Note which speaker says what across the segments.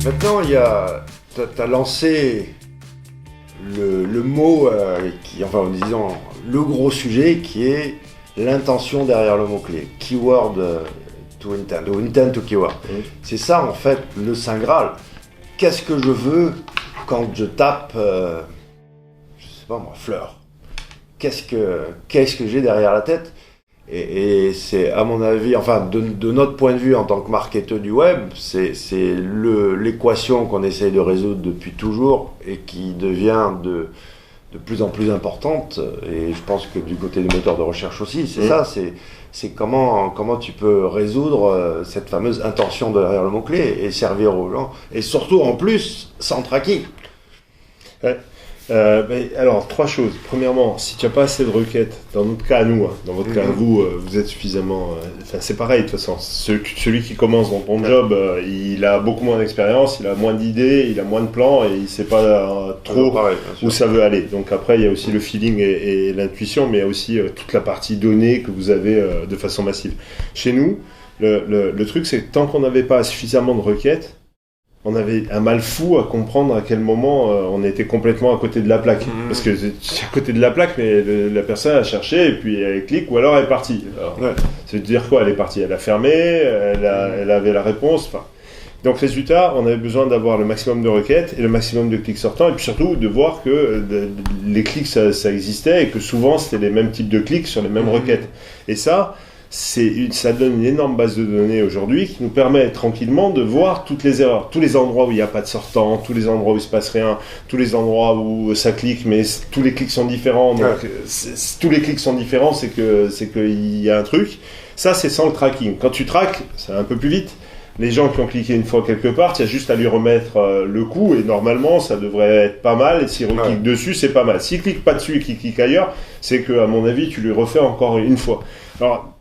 Speaker 1: Maintenant, t'as lancé le mot, en disant le gros sujet qui est l'intention derrière le mot-clé. Keyword to intent, ou intent to keyword. C'est ça, en fait, le Saint Graal. Qu'est-ce que je veux quand je tape, je sais pas moi, fleur? Qu'est-ce que j'ai derrière la tête? Et c'est, à mon avis, enfin, de notre point de vue en tant que marketeur du web, c'est l'équation qu'on essaye de résoudre depuis toujours et qui devient de plus en plus importante. Et je pense que du côté des moteurs de recherche aussi, c'est ça, c'est comment tu peux résoudre cette fameuse intention derrière le mot-clé et servir aux gens. Et surtout, en plus, sans tracking.
Speaker 2: Ouais. Alors, 3 choses. Premièrement, si tu n'as pas assez de requêtes, dans notre cas à nous, dans votre cas à vous, vous êtes suffisamment... c'est pareil de toute façon. Celui qui commence dans ton job, il a beaucoup moins d'expérience, il a moins d'idées, il a moins de plans et il ne sait pas trop où ça veut aller. Donc après, il y a aussi le feeling et l'intuition, mais il y a aussi toute la partie données que vous avez de façon massive. Chez nous, le truc, c'est que tant qu'on n'avait pas suffisamment de requêtes, on avait un mal fou à comprendre à quel moment on était complètement à côté de la plaque. Parce que c'est à côté de la plaque, mais la personne a cherché et puis elle clique ou alors elle est partie. Alors, ça veut dire quoi? Elle est partie, elle a fermé, elle avait la réponse. Donc résultat, on avait besoin d'avoir le maximum de requêtes et le maximum de clics sortants et puis surtout de voir que les clics ça existait et que souvent c'était les mêmes types de clics sur les mêmes requêtes. Et ça donne une énorme base de données aujourd'hui qui nous permet tranquillement de voir toutes les erreurs, tous les endroits où il n'y a pas de sortant, tous les endroits où il ne se passe rien, tous les endroits où ça clique, mais tous les clics sont différents. Donc, tous les clics sont différents, c'est qu'il y a un truc. Ça, c'est sans le tracking. Quand tu traques, ça va un peu plus vite. Les gens qui ont cliqué une fois quelque part, il y a juste à lui remettre le coup et normalement, ça devrait être pas mal. Et s'il reclique dessus, c'est pas mal. S'il ne clique pas dessus et qu'il clique ailleurs, c'est que, à mon avis, tu lui refais encore une fois. Alors,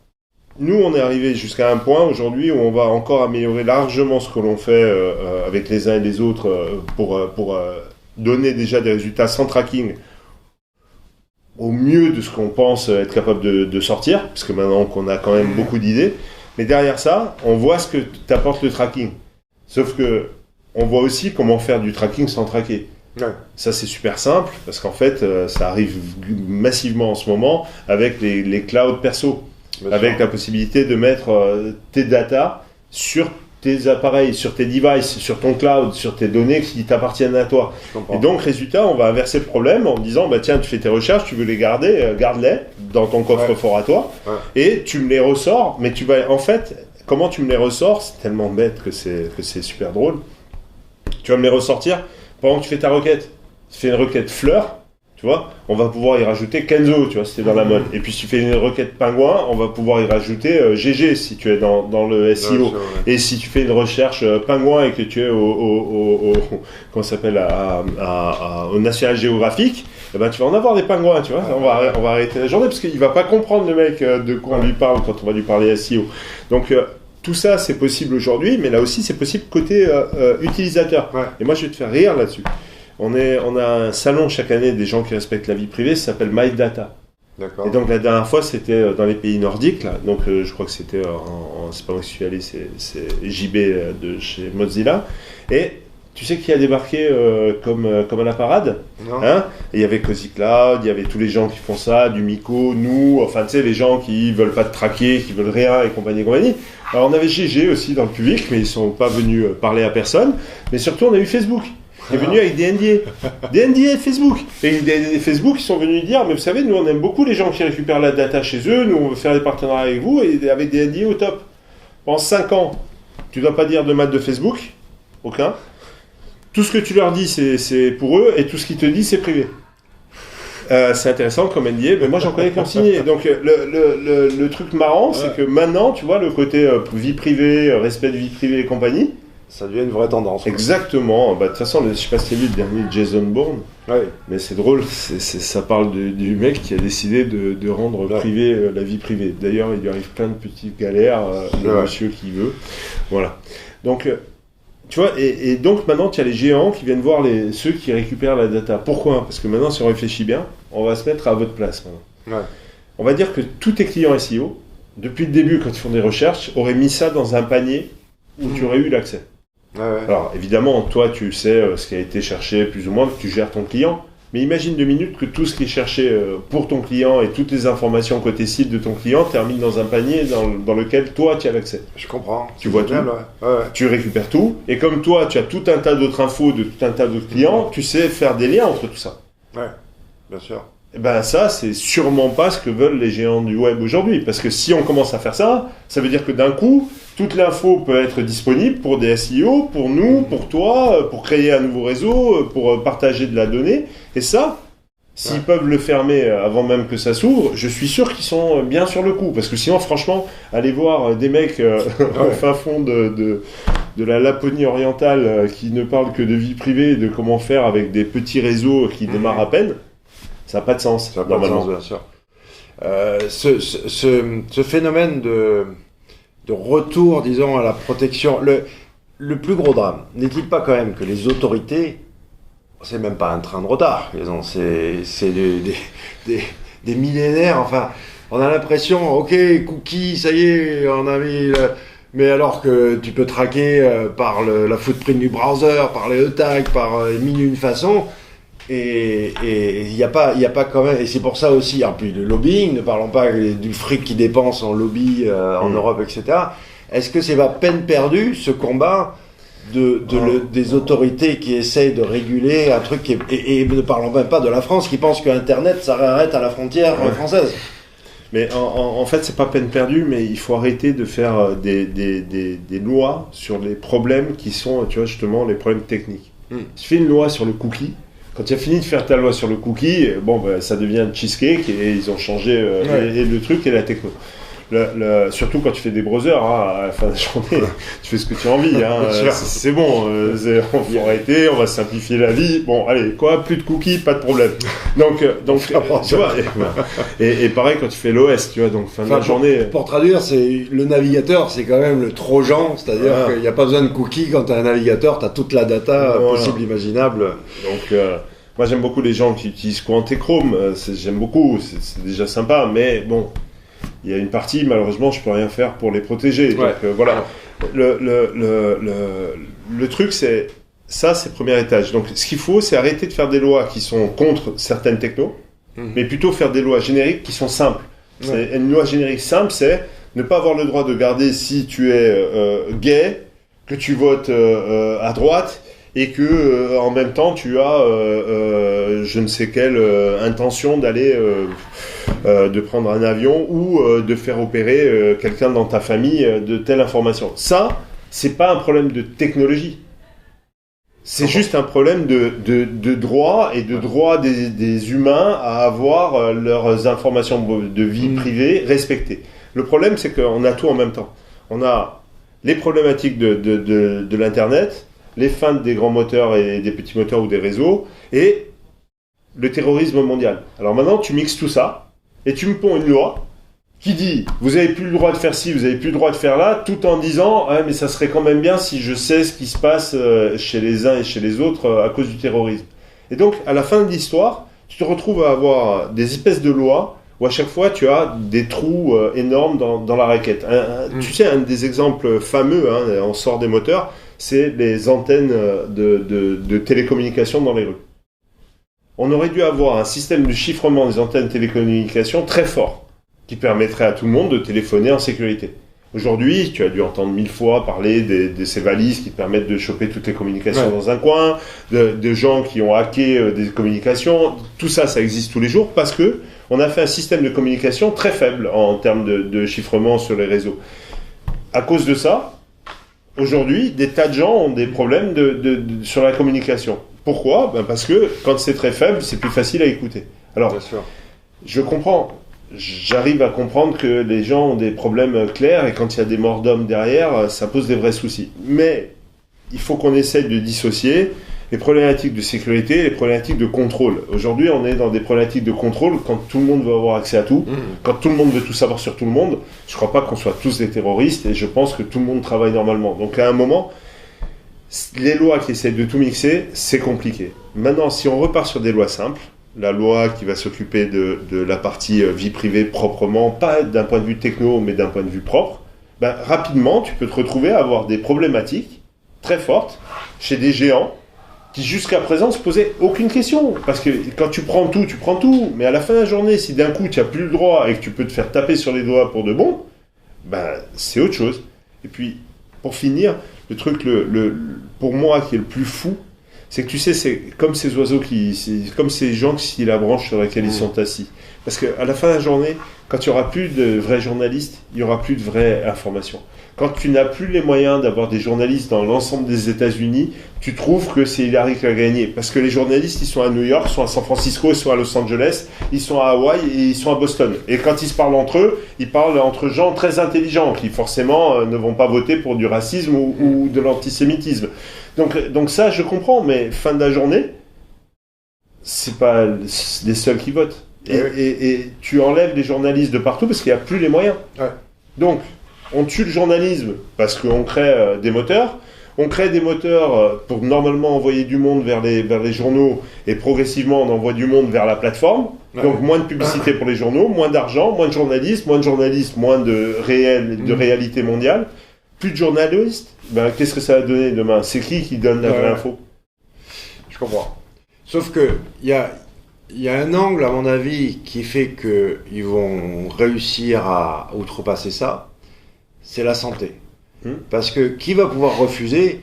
Speaker 2: nous, on est arrivé jusqu'à un point aujourd'hui où on va encore améliorer largement ce que l'on fait avec les uns et les autres pour donner déjà des résultats sans tracking au mieux de ce qu'on pense être capable de sortir, parce que maintenant qu'on a quand même beaucoup d'idées. Mais derrière ça, on voit ce que t'apporte le tracking. Sauf que on voit aussi comment faire du tracking sans traquer. Ça, c'est super simple parce qu'en fait, ça arrive massivement en ce moment avec les clouds perso. Avec la possibilité de mettre tes datas sur tes appareils, sur tes devices, sur ton cloud, sur tes données qui t'appartiennent à toi. Et donc, résultat, on va inverser le problème en disant, tiens, tu fais tes recherches, tu veux les garder, garde-les dans ton coffre-fort à toi, et tu me les ressors, mais tu vas, en fait, comment tu me les ressors, c'est tellement bête que c'est super drôle. Tu vas me les ressortir pendant que tu fais ta requête. Tu fais une requête fleur, tu vois, on va pouvoir y rajouter Kenzo, tu vois, c'était dans la mode. Et puis si tu fais une requête pingouin, on va pouvoir y rajouter GG si tu es dans le SEO. Et si tu fais une recherche pingouin et que tu es comment ça s'appelle, au National Geographic, eh ben, tu vas en avoir des pingouins, tu vois. On va arrêter la journée parce qu'il va pas comprendre le mec de quoi on lui parle quand on va lui parler SEO. Donc tout ça, c'est possible aujourd'hui, mais là aussi, c'est possible côté utilisateur. Et moi, je vais te faire rire là-dessus. On a un salon chaque année des gens qui respectent la vie privée, ça s'appelle My Data.
Speaker 1: D'accord.
Speaker 2: Et donc la dernière fois c'était dans les pays nordiques, là. Donc je crois que c'était c'est pas moi qui suis allé, c'est JB de chez Mozilla. Et tu sais qui a débarqué comme à la parade, hein? Et il y avait Cozy Cloud, il y avait tous les gens qui font ça, du Miko, nous, enfin tu sais les gens qui veulent pas te traquer, qui veulent rien et compagnie. Alors on avait GG aussi dans le public, mais ils sont pas venus parler à personne. Mais surtout on a eu Facebook. Est venu avec des NDA Facebook. Et des Facebook, ils sont venus dire, mais vous savez, nous on aime beaucoup les gens qui récupèrent la data chez eux, nous on veut faire des partenariats avec vous, et avec des NDA au top. En 5 ans, tu ne dois pas dire de mal de Facebook, aucun. Tout ce que tu leur dis, c'est pour eux, et tout ce qu'ils te disent, c'est privé. C'est intéressant comme NDA, mais moi j'en connais qui ont signé. Donc le truc marrant, c'est que maintenant, tu vois, le côté vie privée, respect de vie privée et compagnie,
Speaker 1: ça devient une vraie tendance.
Speaker 2: Exactement. De toute façon, je ne sais pas si tu as vu le dernier Jason Bourne, mais c'est drôle, ça parle du mec qui a décidé de rendre privé la vie privée. D'ailleurs, il lui arrive plein de petites galères, le monsieur qui veut. Voilà. Donc, tu vois, et donc maintenant, tu as les géants qui viennent voir ceux qui récupèrent la data. Pourquoi ? Parce que maintenant, si on réfléchit bien, on va se mettre à votre place maintenant. On va dire que tous tes clients SEO, depuis le début, quand ils font des recherches, auraient mis ça dans un panier où tu aurais eu l'accès.
Speaker 1: Ouais.
Speaker 2: Alors évidemment, toi tu sais ce qui a été cherché plus ou moins, que tu gères ton client. Mais imagine 2 minutes que tout ce qui est cherché pour ton client et toutes les informations côté site de ton client terminent dans un panier dans lequel toi tu as l'accès.
Speaker 1: Je comprends.
Speaker 2: Tu vois tout, tu récupères tout, et comme toi tu as tout un tas d'autres infos de tout un tas d'autres clients, tu sais faire des liens entre tout ça.
Speaker 1: Ouais, bien sûr.
Speaker 2: Et ben ça, c'est sûrement pas ce que veulent les géants du web aujourd'hui. Parce que si on commence à faire ça, ça veut dire que d'un coup, toute l'info peut être disponible pour des SEO, pour nous, pour toi, pour créer un nouveau réseau, pour partager de la donnée. Et ça, s'ils peuvent le fermer avant même que ça s'ouvre, je suis sûr qu'ils sont bien sur le coup. Parce que sinon, franchement, aller voir des mecs au fin fond de la Laponie orientale qui ne parlent que de vie privée et de comment faire avec des petits réseaux qui démarrent à peine, ça n'a pas de sens.
Speaker 1: Ça n'a pas de sens, bien sûr. Ce phénomène de retour, disons, à la protection, le plus gros drame, n'est-il pas quand même que les autorités, c'est même pas un train de retard, c'est des millénaires, enfin, on a l'impression, ok, cookies, ça y est, on a mis... Mais alors que tu peux traquer par la footprint du browser, par les tags, par mille et une façons... Et il y a pas quand même, et c'est pour ça aussi, puis le lobbying, ne parlons pas du fric qui dépense en lobby en Europe, etc. Est-ce que c'est pas peine perdue ce combat des autorités qui essayent de réguler un truc et ne parlons même pas de la France qui pense que Internet s'arrête à la frontière française.
Speaker 2: Mais en fait, c'est pas peine perdue, mais il faut arrêter de faire des lois sur les problèmes qui sont, tu vois, justement, les problèmes techniques. Tu fais une loi sur le cookie. Quand tu as fini de faire ta loi sur le cookie, ça devient cheesecake et ils ont changé le truc et la techno. Surtout quand tu fais des browsers, à la fin de la journée, tu fais ce que tu as envie. C'est bon, on va arrêter, on va simplifier la vie. Bon, allez, plus de cookies, pas de problème. Donc tu vois, et pareil quand tu fais l'OS, tu vois, donc fin de la journée.
Speaker 1: Pour traduire, c'est le navigateur, c'est quand même le trojan, c'est-à-dire qu'il n'y a pas besoin de cookies quand tu as un navigateur, tu as toute la data possible, imaginable.
Speaker 2: Donc moi j'aime beaucoup les gens qui utilisent Quant et Chrome, j'aime beaucoup, c'est déjà sympa, mais bon. Il y a une partie, malheureusement, je peux rien faire pour les protéger. Donc voilà. Le truc, c'est premier étage. Donc ce qu'il faut, c'est arrêter de faire des lois qui sont contre certaines technos, mais plutôt faire des lois génériques qui sont simples. Une loi générique simple, c'est ne pas avoir le droit de garder si tu es gay, que tu votes à droite, et que en même temps tu as je ne sais quelle intention d'aller de prendre un avion ou de faire opérer quelqu'un dans ta famille de telle information. Ça, c'est pas un problème de technologie. C'est juste un problème de droit et de droit des humains à avoir leurs informations de vie privée respectées. Le problème, c'est qu'on a tout en même temps. On a les problématiques de l'Internet, les feintes des grands moteurs et des petits moteurs ou des réseaux, et le terrorisme mondial. Alors maintenant, tu mixes tout ça, et tu me ponds une loi qui dit « vous n'avez plus le droit de faire ci, vous n'avez plus le droit de faire là », tout en disant « mais ça serait quand même bien si je sais ce qui se passe chez les uns et chez les autres à cause du terrorisme ». Et donc, à la fin de l'histoire, tu te retrouves à avoir des espèces de lois où à chaque fois, tu as des trous énormes dans la raquette. Tu sais, un des exemples fameux, on sort des moteurs, c'est les antennes de télécommunications dans les rues. On aurait dû avoir un système de chiffrement des antennes de télécommunications très fort, qui permettrait à tout le monde de téléphoner en sécurité. Aujourd'hui, tu as dû entendre 1000 fois parler de ces valises qui permettent de choper toutes les communications dans un coin, de gens qui ont hacké des communications. Tout ça, ça existe tous les jours parce que on a fait un système de communication très faible en termes de chiffrement sur les réseaux. À cause de ça, aujourd'hui, des tas de gens ont des problèmes sur la communication. Pourquoi ? Parce que quand c'est très faible, c'est plus facile à écouter. Alors, je comprends. J'arrive à comprendre que les gens ont des problèmes clairs et quand il y a des morts d'hommes derrière, ça pose des vrais soucis. Mais il faut qu'on essaye de dissocier les problématiques de sécurité et les problématiques de contrôle. Aujourd'hui, on est dans des problématiques de contrôle quand tout le monde veut avoir accès à tout, quand tout le monde veut tout savoir sur tout le monde. Je ne crois pas qu'on soit tous des terroristes et je pense que tout le monde travaille normalement. Donc à un moment, les lois qui essayent de tout mixer, c'est compliqué. Maintenant, si on repart sur des lois simples, la loi qui va s'occuper de la partie vie privée proprement, pas d'un point de vue techno, mais d'un point de vue propre, rapidement, tu peux te retrouver à avoir des problématiques très forte chez des géants qui jusqu'à présent se posaient aucune question. Parce que quand tu prends tout. Mais à la fin de la journée, si d'un coup tu n'as plus le droit et que tu peux te faire taper sur les doigts pour de bon, c'est autre chose. Et puis, pour finir, le truc, pour moi, qui est le plus fou, c'est que tu sais, c'est comme ces oiseaux c'est comme ces gens qui scient la branche sur laquelle ils sont assis. Parce qu'à la fin de la journée, quand il n'y aura plus de vrais journalistes, il n'y aura plus de vraie information. Quand tu n'as plus les moyens d'avoir des journalistes dans l'ensemble des États-Unis, tu trouves que c'est Hillary qui a gagné. Parce que les journalistes, ils sont à New York, ils sont à San Francisco, ils sont à Los Angeles, ils sont à Hawaï et ils sont à Boston. Et quand ils se parlent entre eux, ils parlent entre gens très intelligents qui forcément ne vont pas voter pour du racisme ou de l'antisémitisme. Donc ça, je comprends, mais fin de la journée, c'est pas les seuls qui votent. Et tu enlèves les journalistes de partout parce qu'il n'y a plus les moyens.
Speaker 1: Ouais.
Speaker 2: Donc, on tue le journalisme parce qu'on crée des moteurs. On crée des moteurs pour normalement envoyer du monde vers les journaux et progressivement on envoie du monde vers la plateforme. Ouais. Donc moins de publicité pour les journaux, moins d'argent, moins de journalistes, moins de réalité mondiale. Plus de journalistes. Qu'est-ce que ça va donner demain ? C'est qui donne la vraie info ?
Speaker 1: Je comprends. Sauf que il y a un angle, à mon avis, qui fait qu'ils vont réussir à outrepasser ça, c'est la santé. Parce que qui va pouvoir refuser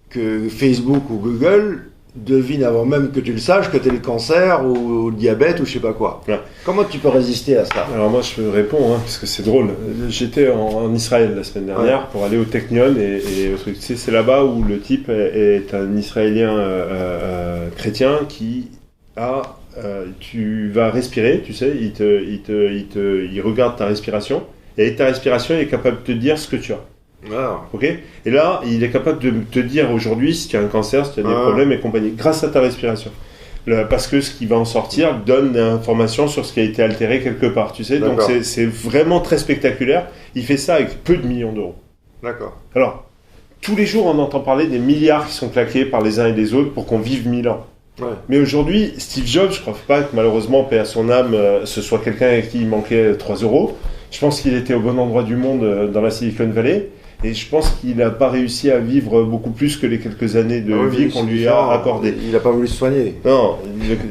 Speaker 1: que Facebook ou Google devine avant même que tu le saches que tu as le cancer ou le diabète ou je sais pas quoi. Ouais. Comment tu peux résister à ça ?
Speaker 2: Alors moi je réponds, parce que c'est drôle. J'étais en Israël la semaine dernière pour aller au Technion et tu sais, c'est là-bas où le type est un Israélien chrétien qui a... tu vas respirer, tu sais, il regarde ta respiration et avec ta respiration il est capable de te dire ce que tu as. Ok. Et là, il est capable de te dire aujourd'hui si tu as un cancer, si tu as des problèmes et compagnie, grâce à ta respiration. Parce que ce qui va en sortir donne des informations sur ce qui a été altéré quelque part, tu sais. D'accord. Donc c'est vraiment très spectaculaire. Il fait ça avec peu de millions d'euros.
Speaker 1: D'accord.
Speaker 2: Alors, tous les jours, on entend parler des milliards qui sont claqués par les uns et les autres pour qu'on vive 1000 ans. Ouais. Mais aujourd'hui, Steve Jobs, je ne crois pas que malheureusement, paix à son âme, ce soit quelqu'un à qui il manquait 3 euros. Je pense qu'il était au bon endroit du monde dans la Silicon Valley. Et je pense qu'il n'a pas réussi à vivre beaucoup plus que les quelques années de vie qu'on lui a accordées.
Speaker 1: Il n'a pas voulu se soigner.
Speaker 2: Non,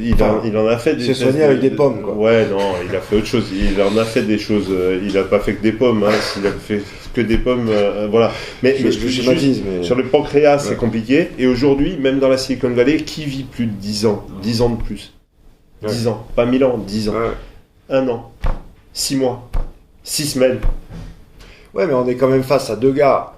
Speaker 2: il en a fait des...
Speaker 1: Il s'est soigné avec des pommes, quoi.
Speaker 2: Ouais, non, il a fait autre chose. Il en a fait des choses. Il n'a pas fait que des pommes. S'il a fait que des pommes, voilà. Mais sur le pancréas, c'est compliqué. Et aujourd'hui, même dans la Silicon Valley, qui vit plus de 10 ans ? 10 ans de plus. 10 ans. Pas 1000 ans, 10 ans. 1 an. 6 mois. 6 semaines.
Speaker 1: Ouais, mais on est quand même face à deux gars.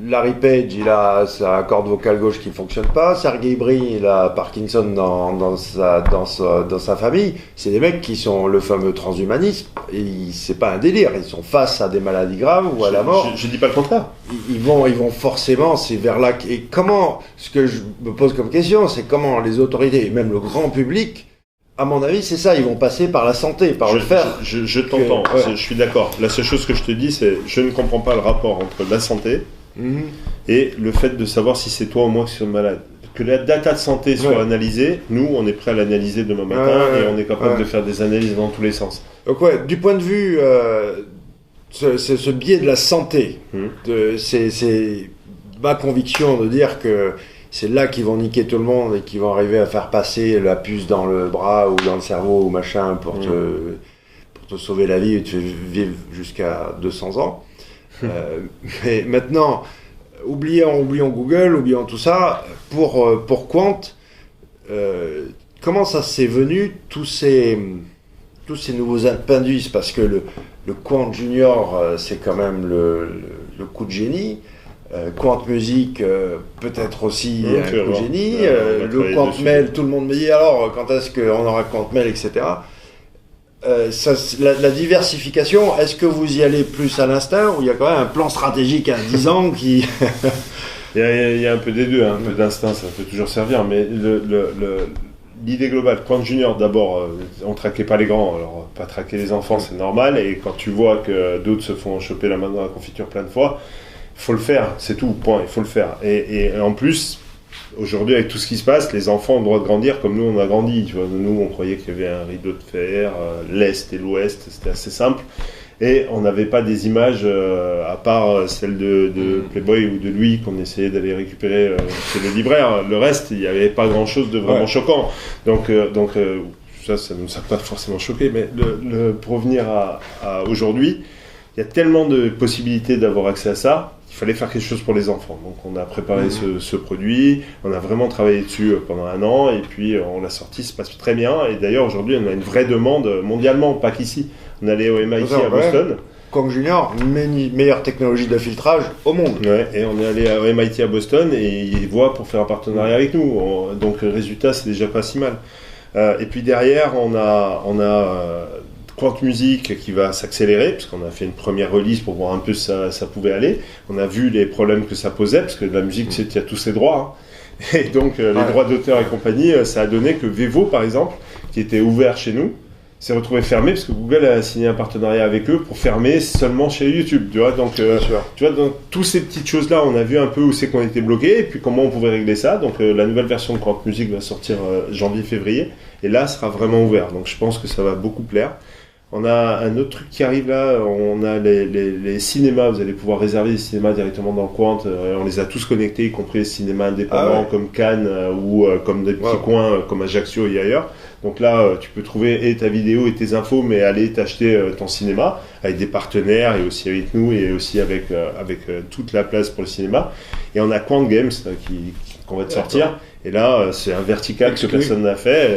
Speaker 1: Larry Page, il a sa corde vocale gauche qui ne fonctionne pas. Sergey Brin, il a Parkinson dans sa famille. C'est des mecs qui sont le fameux transhumanisme. Et c'est pas un délire. Ils sont face à des maladies graves ou à la mort.
Speaker 2: Je dis pas le contraire.
Speaker 1: Ils vont forcément, c'est vers là. Et comment, ce que je me pose comme question, c'est comment les autorités et même le grand public, à mon avis, c'est ça, ils vont passer par la santé, le faire.
Speaker 2: Je t'entends, je suis d'accord. La seule chose que je te dis, c'est je ne comprends pas le rapport entre la santé et le fait de savoir si c'est toi ou moi qui sommes malades. Que la data de santé soit analysée, nous, on est prêt à l'analyser demain matin et on est capable de faire des analyses dans tous les sens.
Speaker 1: Donc du point de vue, ce biais de la santé, c'est ma conviction de dire que c'est là qu'ils vont niquer tout le monde et qu'ils vont arriver à faire passer la puce dans le bras ou dans le cerveau ou machin pour te sauver la vie et te vivre jusqu'à 200 ans. Mais maintenant, oublions Google, oublions tout ça. Pour Quant, comment ça s'est venu tous ces nouveaux appendices ? Parce que le Quant Junior, c'est quand même le coup de génie. Quant Music, peut-être aussi un coup de génie. Le Quant Mail, tout le monde me dit alors quand est-ce qu'on aura Quant Mail, etc. La diversification, est-ce que vous y allez plus à l'instinct ou il y a quand même un plan stratégique à 10 ans qui...
Speaker 2: il y a un peu des deux, un peu d'instinct, ça peut toujours servir, mais l'idée globale, Quant Junior, d'abord, on traquait pas les grands, alors pas traquer les enfants, c'est normal, et quand tu vois que d'autres se font choper la main dans la confiture plein de fois, il faut le faire, c'est tout, point, il faut le faire. Et en plus, aujourd'hui, avec tout ce qui se passe, les enfants ont le droit de grandir comme nous, on a grandi. Tu vois. Nous, on croyait qu'il y avait un rideau de fer, l'Est et l'Ouest, c'était assez simple. Et on n'avait pas des images, à part celles de Playboy ou de Louis, qu'on essayait d'aller récupérer chez le libraire. Le reste, il n'y avait pas grand-chose de vraiment choquant. Donc ça ne nous a pas forcément choqué. Mais pour revenir à aujourd'hui, il y a tellement de possibilités d'avoir accès à ça. Il fallait faire quelque chose pour les enfants. Donc on a préparé ce produit, on a vraiment travaillé dessus pendant 1 an, et puis on l'a sorti, ça se passe très bien. Et d'ailleurs aujourd'hui on a une vraie demande mondialement, pas qu'ici. On allait au MIT à Boston.
Speaker 1: Kong Junior, meilleure technologie de filtrage au monde.
Speaker 2: Ouais, et on est allé au MIT à Boston et ils voient pour faire un partenariat avec nous. Donc le résultat c'est déjà pas si mal. Et puis derrière on a Quant Music qui va s'accélérer, parce qu'on a fait une première release pour voir un peu ça pouvait aller. On a vu les problèmes que ça posait, parce que la musique, il y a tous ses droits. Hein. Et donc, les droits d'auteur et compagnie, ça a donné que Vevo, par exemple, qui était ouvert chez nous, s'est retrouvé fermé, parce que Google a signé un partenariat avec eux pour fermer seulement chez YouTube. Tu vois, donc, donc toutes ces petites choses-là, on a vu un peu où c'est qu'on était bloqué, et puis comment on pouvait régler ça. Donc, la nouvelle version de Quant Music va sortir janvier-février, et là, sera vraiment ouvert. Donc, je pense que ça va beaucoup plaire. On a un autre truc qui arrive là, on a les cinémas, vous allez pouvoir réserver les cinémas directement dans Quant, on les a tous connectés, y compris les cinémas indépendants comme Cannes ou comme des petits coins comme Ajaccio et ailleurs. Donc là, tu peux trouver ta vidéo et tes infos, mais aller t'acheter ton cinéma avec des partenaires et aussi avec nous et aussi avec toute la place pour le cinéma. Et on a Quant Games qu'on va te sortir. Et là, c'est un vertical que personne n'a fait.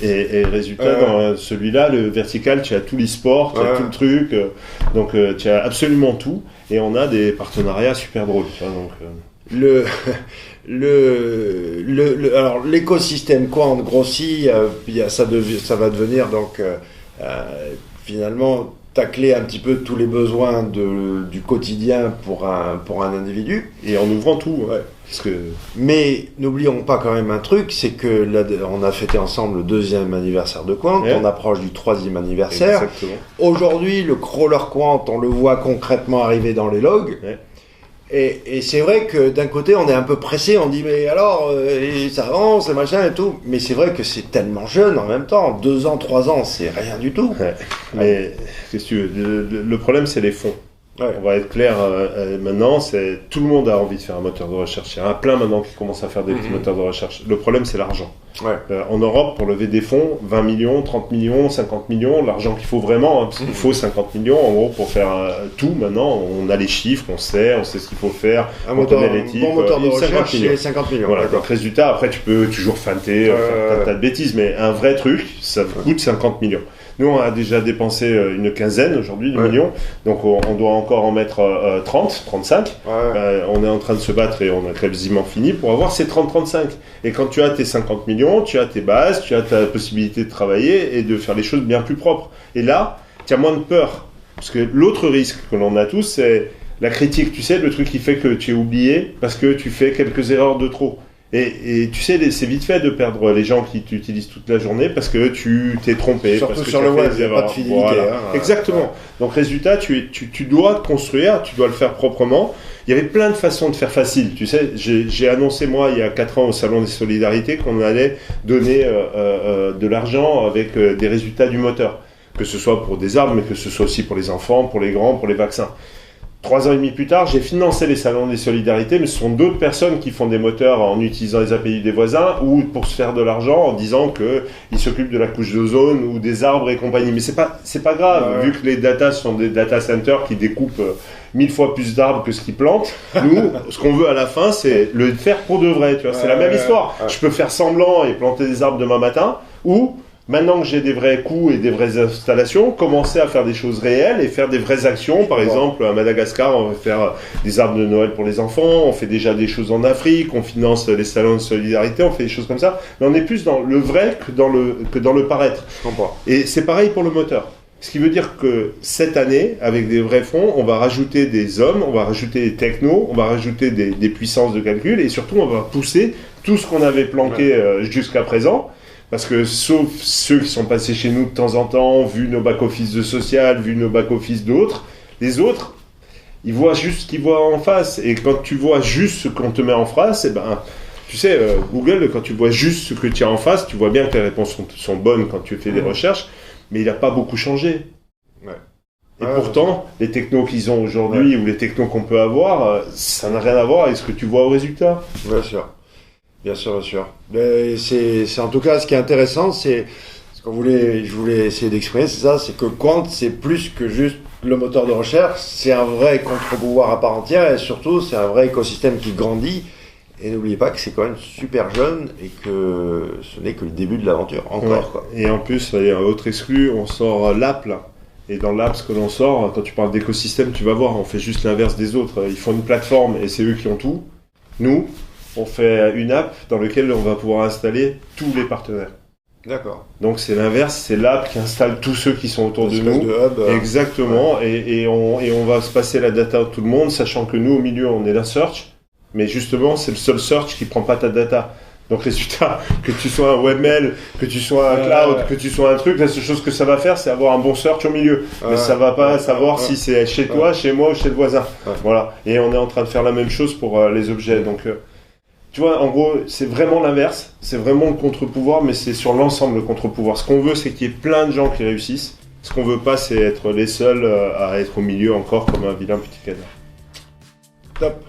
Speaker 2: Et résultat, dans celui-là, le vertical, tu as tous les sports, tu as tout le truc. Donc, tu as absolument tout. Et on a des partenariats super drôles. Tu vois, donc,
Speaker 1: alors, l'écosystème Quant grossit. Ça va devenir donc finalement tacler un petit peu tous les besoins du quotidien pour un individu.
Speaker 2: Et en ouvrant tout.
Speaker 1: Mais n'oublions pas quand même un truc, c'est que là, on a fêté ensemble le 2e anniversaire de Quant, on approche du 3e anniversaire.
Speaker 2: Exactement.
Speaker 1: Aujourd'hui, le crawler Quant, on le voit concrètement arriver dans les logs. Et c'est vrai que d'un côté, on est un peu pressé, on dit mais alors, ça avance, machin et tout. Mais c'est vrai que c'est tellement jeune en même temps, 2 ans, 3 ans, c'est rien du tout.
Speaker 2: Mais qu'est-ce que tu veux, le problème, c'est les fonds. On va être clair maintenant, tout le monde a envie de faire un moteur de recherche. Il y en a plein maintenant qui commencent à faire des petits moteurs de recherche. Le problème, c'est l'argent. En Europe, pour lever des fonds, 20 millions, 30 millions, 50 millions, l'argent qu'il faut vraiment, parce qu'il faut 50 millions en gros pour faire tout. Maintenant, on a les chiffres, on sait ce qu'il faut faire.
Speaker 1: Un moteur de recherche, c'est 50 millions.
Speaker 2: Voilà, donc résultat, après tu peux toujours feinter, faire un tas de bêtises, mais un vrai truc, ça coûte 50 millions. Nous, on a déjà dépensé une quinzaine aujourd'hui de millions, donc on doit encore en mettre 30, 35. On est en train de se battre et on a quasiment fini pour avoir ces 30-35. Et quand tu as tes 50 millions, tu as tes bases, tu as ta possibilité de travailler et de faire les choses bien plus propres. Et là, tu as moins de peur. Parce que l'autre risque que l'on a tous, c'est la critique. Tu sais, le truc qui fait que tu es oublié parce que tu fais quelques erreurs de trop. Et tu sais, c'est vite fait de perdre les gens qui t'utilisent toute la journée parce que tu t'es trompé.
Speaker 1: Surtout
Speaker 2: parce que
Speaker 1: sur le web, il n'y a pas de fidélité.
Speaker 2: Voilà. Exactement. Donc résultat, tu dois construire, tu dois le faire proprement. Il y avait plein de façons de faire facile. Tu sais, j'ai annoncé moi il y a 4 ans au Salon des Solidarités qu'on allait donner de l'argent avec des résultats du moteur. Que ce soit pour des arbres, mais que ce soit aussi pour les enfants, pour les grands, pour les vaccins. 3 ans et demi plus tard, j'ai financé les salons des solidarités, mais ce sont d'autres personnes qui font des moteurs en utilisant les API des voisins ou pour se faire de l'argent en disant qu'ils s'occupent de la couche d'ozone ou des arbres et compagnie. Mais c'est pas grave, vu que les data sont des data centers qui découpent 1000 fois plus d'arbres que ce qu'ils plantent. Nous, ce qu'on veut à la fin, c'est le faire pour de vrai. Tu vois, c'est la même histoire. Je peux faire semblant et planter des arbres demain matin ou... Maintenant que j'ai des vrais coûts et des vraies installations, commencer à faire des choses réelles et faire des vraies actions. Par exemple, à Madagascar, on va faire des arbres de Noël pour les enfants. On fait déjà des choses en Afrique. On finance les salons de solidarité. On fait des choses comme ça. Mais on est plus dans le vrai que dans le paraître.
Speaker 1: Je comprends.
Speaker 2: Et c'est pareil pour le moteur. Ce qui veut dire que cette année, avec des vrais fonds, on va rajouter des hommes, on va rajouter des technos, on va rajouter des puissances de calcul et surtout, on va pousser tout ce qu'on avait planqué jusqu'à présent. Parce que sauf ceux qui sont passés chez nous de temps en temps, vu nos back-office de social, vu nos back-office d'autres, les autres, ils voient juste ce qu'ils voient en face. Et quand tu vois juste ce qu'on te met en face, eh ben, tu sais, Google, quand tu vois juste ce que tu as en face, tu vois bien que les réponses sont bonnes quand tu fais des recherches, mais il n'a pas beaucoup changé. Et pourtant, les technos qu'ils ont aujourd'hui ou les technos qu'on peut avoir, ça n'a rien à voir avec ce que tu vois au résultat.
Speaker 1: Bien sûr. Bien sûr, bien sûr. Mais c'est en tout cas ce qui est intéressant, c'est ce que je voulais essayer d'exprimer, c'est ça, c'est que Quant, c'est plus que juste le moteur de recherche, c'est un vrai contre-pouvoir à part entière et surtout, c'est un vrai écosystème qui grandit. Et n'oubliez pas que c'est quand même super jeune et que ce n'est que le début de l'aventure, encore. Quoi.
Speaker 2: Et en plus, il y a un autre exclu, on sort l'app là. Et dans l'app, ce que l'on sort, quand tu parles d'écosystème, tu vas voir, on fait juste l'inverse des autres. Ils font une plateforme et c'est eux qui ont tout. Nous, on fait une app dans laquelle on va pouvoir installer tous les partenaires.
Speaker 1: D'accord.
Speaker 2: Donc c'est l'inverse, c'est l'app qui installe tous ceux qui sont autour de nous.
Speaker 1: De hub,
Speaker 2: exactement, ouais. et on va se passer la data à tout le monde, sachant que nous, au milieu, on est la search. Mais justement, c'est le seul search qui prend pas ta data. Donc résultat, que tu sois un webmail, que tu sois un cloud, que tu sois un truc, la seule chose que ça va faire, c'est avoir un bon search au milieu. Mais ça va pas savoir si c'est chez toi, chez moi ou chez le voisin. Voilà. Et on est en train de faire la même chose pour les objets. Donc, tu vois, en gros, c'est vraiment l'inverse. C'est vraiment le contre-pouvoir, mais c'est sur l'ensemble le contre-pouvoir. Ce qu'on veut, c'est qu'il y ait plein de gens qui réussissent. Ce qu'on veut pas, c'est être les seuls à être au milieu encore comme un vilain petit canard.
Speaker 1: Top.